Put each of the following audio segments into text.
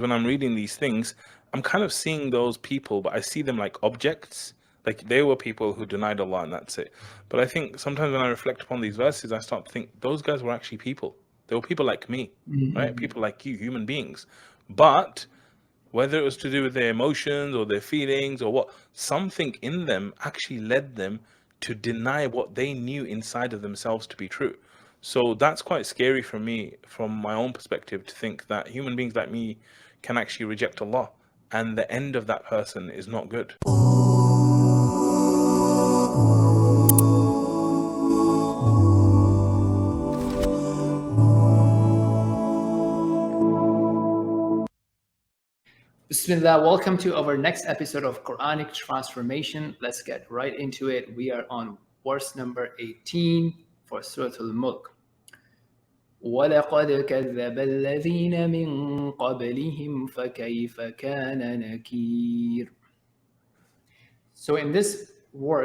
when I'm reading these things, I'm kind of seeing those people, but I see them like objects. Like they were people who denied Allah and that's it. But I think sometimes when I reflect upon these verses, I start to think those guys were actually people. They were people like me, right? Mm-hmm. People like you, human beings. But whether it was to do with their emotions or their feelings or what, something in them actually led them to deny what they knew inside of themselves to be true. So that's quite scary for me from my own perspective to think that human beings like me can actually reject Allah and the end of that person is not good. Bismillah, welcome to our next episode of Quranic Transformation. Let's get right into it. We are on verse number 18 for Surah Al-Mulk. وَلَقَدْ كَذَّبَ الَّذِينَ مِن قَبْلِهِمْ فَكَيْفَ كَانَ نَكِيرٌ. So in this verse,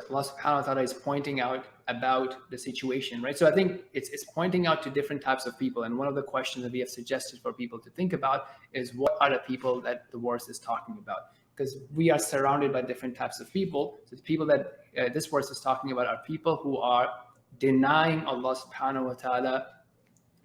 Allah subhanahu wa ta'ala is pointing out about the situation, right? So I think it's pointing out to different types of people. And one of the questions that we have suggested for people to think about is what are the people that the verse is talking about? Because we are surrounded by different types of people. So the people that this verse is talking about are people who are denying Allah subhanahu wa ta'ala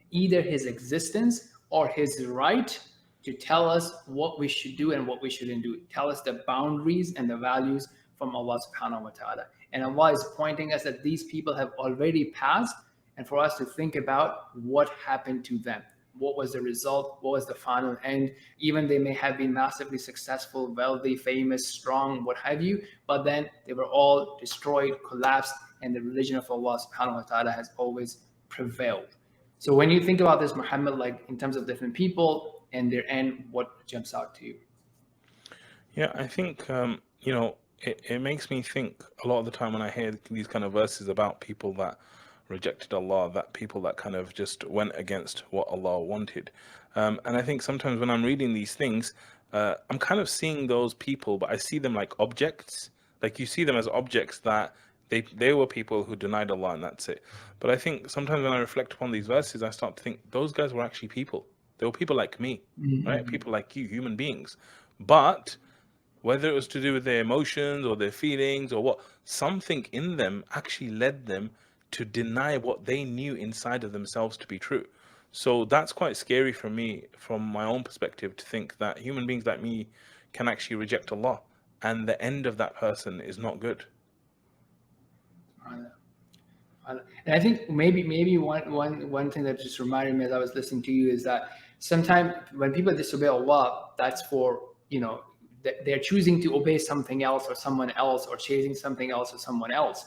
either his existence or his right to tell us what we should do and what we shouldn't do. Tell us the boundaries and the values from Allah subhanahu wa ta'ala. And Allah is pointing us that these people have already passed, and for us to think about what happened to them. What was the result? What was the final end? Even they may have been massively successful, wealthy, famous, strong, what have you, but then they were all destroyed, collapsed, and the religion of Allah subhanahu wa ta'ala has always prevailed. So when you think about this, Muhammad, like in terms of different people and their end, what jumps out to you? Yeah, I think, it makes me think a lot of the time when I hear these kind of verses about people that rejected Allah, that people that kind of just went against what Allah wanted. And I think sometimes when I'm reading these things, I'm kind of seeing those people, but I see them like objects. Like you see them as objects that they were people who denied Allah and that's it. But I think sometimes when I reflect upon these verses, I start to think those guys were actually people. They were people like me, right? Mm-hmm. People like you, human beings. But whether it was to do with their emotions or their feelings or what, something in them actually led them to deny what they knew inside of themselves to be true. So that's quite scary for me from my own perspective to think that human beings like me can actually reject Allah and the end of that person is not good. And I think maybe one thing that just reminded me as I was listening to you is that sometimes when people disobey Allah, that's for they're choosing to obey something else or someone else or chasing something else or someone else.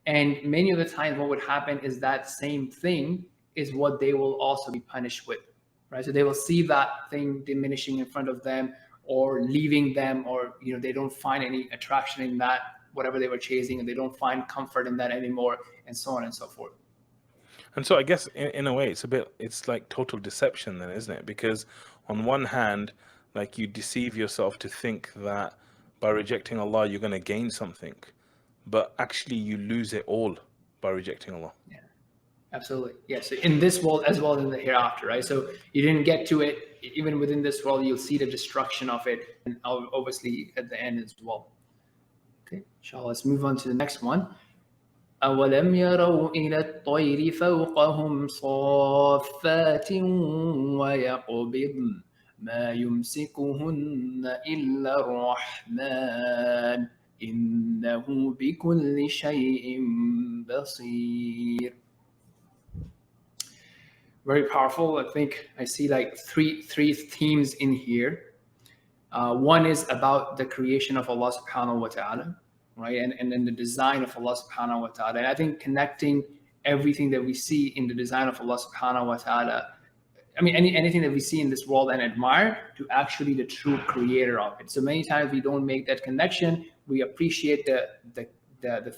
And many of the times what would happen is that same thing is what they will also be punished with, right? So they will see that thing diminishing in front of them or leaving them, or they don't find any attraction in that, whatever they were chasing, and they don't find comfort in that anymore, and so on and so forth. And so I guess in a way it's like total deception then, isn't it? Because on one hand, like you deceive yourself to think that by rejecting Allah you're going to gain something, but actually you lose it all by rejecting Allah. Yeah, absolutely. Yes, yeah, so in this world as well as in the hereafter, right? So you didn't get to it, even within this world, you'll see the destruction of it, and obviously at the end as well. Okay, inshallah, let's move on to the next one. أَوَلَمْ يَرَوْا إِلَى الطَّيْرِ فَوْقَهُمْ صَافَّاتٍ وَيَقْبِضْنَ مَا يُمْسِكُهُنَّ إِلَّا الرَّحْمَنُ إِنَّهُ بِكُلِّ شَيْءٍ بَصِيرٌ. Very powerful. I think I see like three themes in here. One is about the creation of Allah subhanahu wa ta'ala, right? And then the design of Allah subhanahu wa ta'ala. And I think connecting everything that we see in the design of Allah subhanahu wa ta'ala, I mean, anything that we see in this world and admire, to actually the true creator of it. So many times we don't make that connection. We appreciate the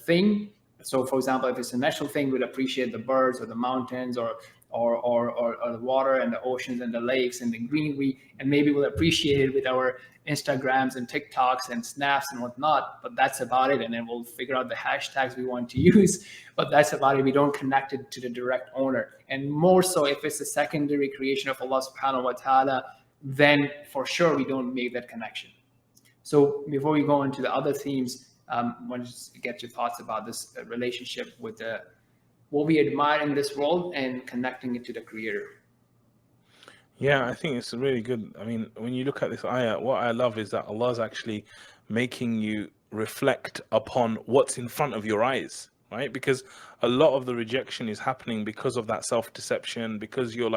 thing. So for example, if it's a natural thing, we'd appreciate the birds or the mountains or the water and the oceans and the lakes and the greenery, and maybe we'll appreciate it with our Instagrams and TikToks and snaps and whatnot, but that's about it. And then we'll figure out the hashtags we want to use, but that's about it. We don't connect it to the direct owner. And more so if it's a secondary creation of Allah subhanahu wa ta'ala, then for sure we don't make that connection. So before we go into the other themes, I want to just get your thoughts about this relationship with what we admire in this world and connecting it to the Creator. Yeah, I think it's really good. I mean, when you look at this ayah, what I love is that Allah is actually making you reflect upon what's in front of your eyes, right? Because a lot of the rejection is happening because of that self-deception, because you're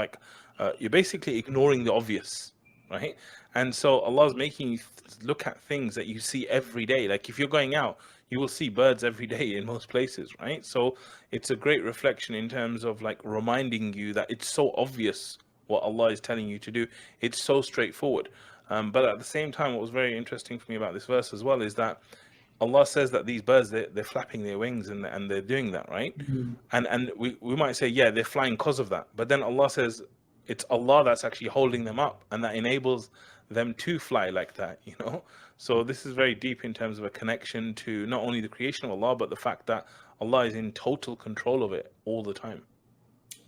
basically ignoring the obvious, right? And so Allah is making you look at things that you see every day. Like if you're going out, you will see birds every day in most places, right? So it's a great reflection in terms of like reminding you that it's so obvious what Allah is telling you to do. It's so straightforward. But at the same time, what was very interesting for me about this verse as well is that Allah says that these birds, they're flapping their wings and they're doing that, right? Mm-hmm. And we might say, yeah, they're flying because of that. But then Allah says it's Allah that's actually holding them up and that enables them to fly like that, you know? So this is very deep in terms of a connection to not only the creation of Allah, but the fact that Allah is in total control of it all the time.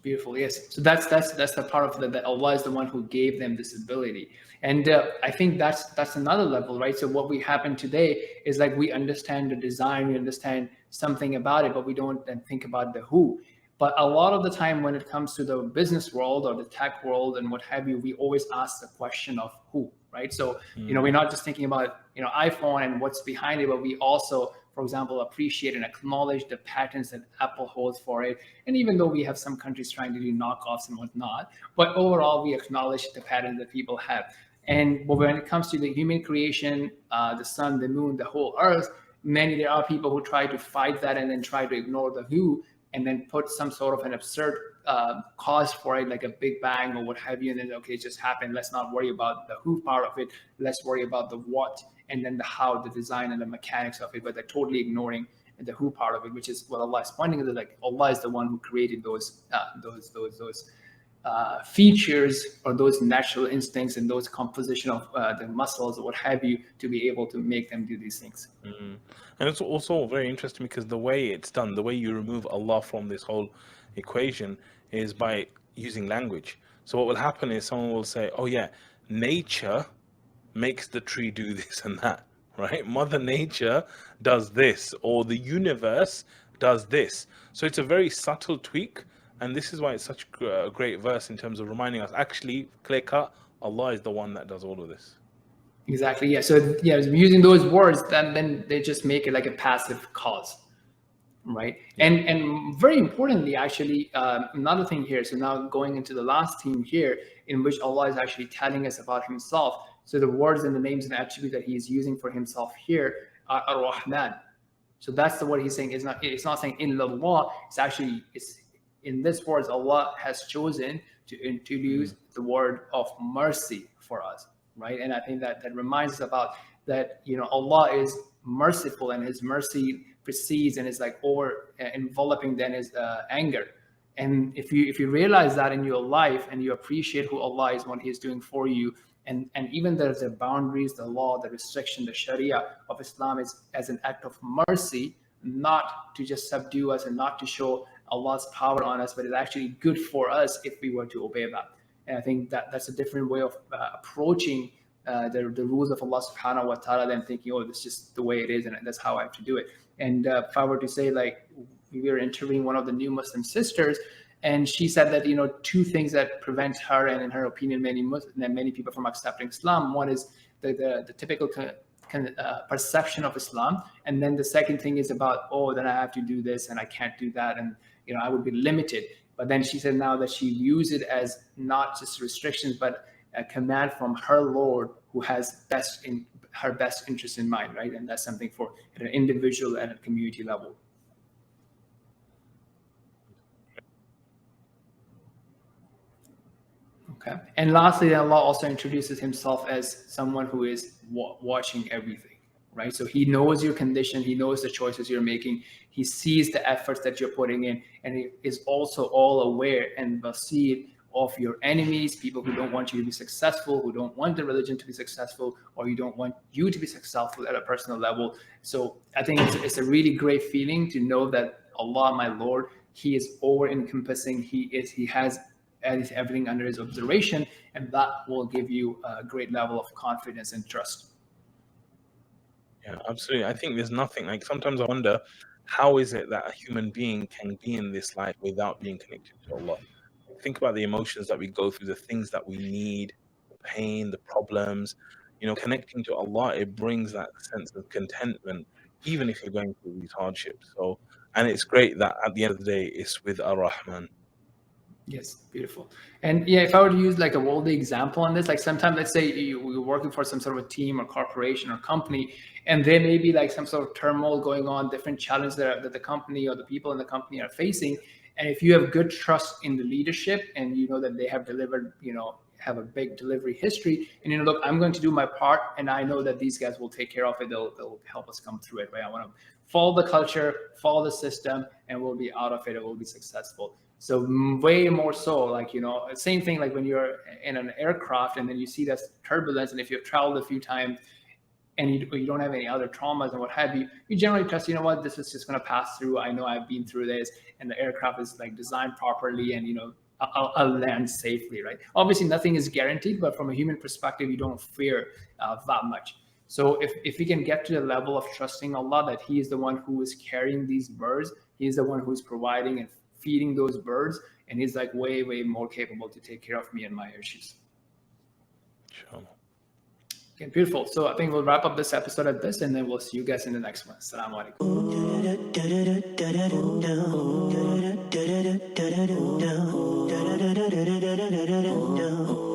Beautiful, yes. So that's the part of that Allah is the one who gave them this ability, and I think that's another level, right? So what we happen today is like we understand the design, we understand something about it, but we don't then think about the who. But a lot of the time, when it comes to the business world or the tech world and what have you, we always ask the question of who, right? So we're not just thinking about iPhone and what's behind it, but we also, for example, appreciate and acknowledge the patents that Apple holds for it. And even though we have some countries trying to do knockoffs and whatnot, but overall we acknowledge the patents that people have. And when it comes to the human creation, the sun, the moon, the whole earth, there are people who try to fight that and then try to ignore the who and then put some sort of an absurd cause for it, like a big bang or what have you, and then okay, it just happened. Let's not worry about the who part of it. Let's worry about the what and then the how, the design and the mechanics of it. But they're totally ignoring the who part of it, which is what Allah is pointing to. Like Allah is the one who created those features or those natural instincts and those composition of the muscles or what have you to be able to make them do these things. And it's also very interesting because the way it's done, the way you remove Allah from this whole equation is by using language. So what will happen is someone will say, oh yeah, nature makes the tree do this and that, right? Mother Nature does this, or the universe does this. So it's a very subtle tweak, and this is why it's such a great verse in terms of reminding us, actually, clear cut, Allah is the one that does all of this. Exactly. Yeah. So yeah, using those words, then they just make it like a passive cause, right? Yeah. And very importantly, actually, another thing here. So now going into the last theme here, in which Allah is actually telling us about Himself. So the words and the names and attributes that He is using for Himself here are Ar-Rahman. So that's the word He's saying. It's not saying illallah. It's in this words Allah has chosen to introduce the word of mercy for us. Right, and I think that reminds us about that. Allah is merciful, and His mercy precedes and is like over enveloping than His anger. And if you realize that in your life and you appreciate who Allah is, what He is doing for you, and even there's the boundaries, the law, the restriction, the Sharia of Islam is as an act of mercy, not to just subdue us and not to show Allah's power on us, but it's actually good for us if we were to obey that. And I think that's a different way of approaching the rules of Allah subhanahu wa ta'ala than thinking, oh, this is just the way it is and that's how I have to do it. And if I were to say, like, we were interviewing one of the new Muslim sisters, and she said that, two things that prevent her and in her opinion, many people from accepting Islam. One is the typical perception of Islam. And then the second thing is about, oh, then I have to do this and I can't do that. And, I would be limited. But then she said now that she views it as not just restrictions, but a command from her Lord, who has her best interest in mind, right? And that's something for at an individual and a community level. Okay. And lastly, Allah also introduces Himself as someone who is watching everything. Right? So He knows your condition. He knows the choices you're making. He sees the efforts that you're putting in. And He is also all aware and basir of your enemies, people who don't want you to be successful, who don't want the religion to be successful, or you don't want you to be successful at a personal level. So I think it's a really great feeling to know that Allah, my Lord, He is over encompassing. He has everything under his observation, and that will give you a great level of confidence and trust. Yeah, absolutely. I think there's nothing like sometimes I wonder how is it that a human being can be in this life without being connected to Allah? Think about the emotions that we go through, the things that we need, the pain, the problems. Connecting to Allah, it brings that sense of contentment, even if you're going through these hardships. So, and it's great that at the end of the day, it's with Ar-Rahman. Yes, beautiful. And yeah, if I were to use like a worldly example on this, like sometimes let's say you're working for some sort of a team or corporation or company, and there may be like some sort of turmoil going on, different challenges that the company or the people in the company are facing. And if you have good trust in the leadership and you know that they have delivered, have a big delivery history, and look, I'm going to do my part, and I know that these guys will take care of it. They'll help us come through it. Right? I want to follow the culture, follow the system, and we'll be out of it. It will be successful. So way more so, like, same thing like when you're in an aircraft and then you see that turbulence, and if you've traveled a few times and you don't have any other traumas and what have you, you generally trust, what, this is just going to pass through. I know I've been through this, and the aircraft is like designed properly, and I'll land safely, right? Obviously, nothing is guaranteed, but from a human perspective, you don't fear that much. So if we can get to the level of trusting Allah, that He is the one who is carrying these birds, He is the one who is providing and feeding those birds, and He's like way, way more capable to take care of me and my issues. Sure. Okay, beautiful. So I think we'll wrap up this episode at this, and then we'll see you guys in the next one. Assalamu alaikum.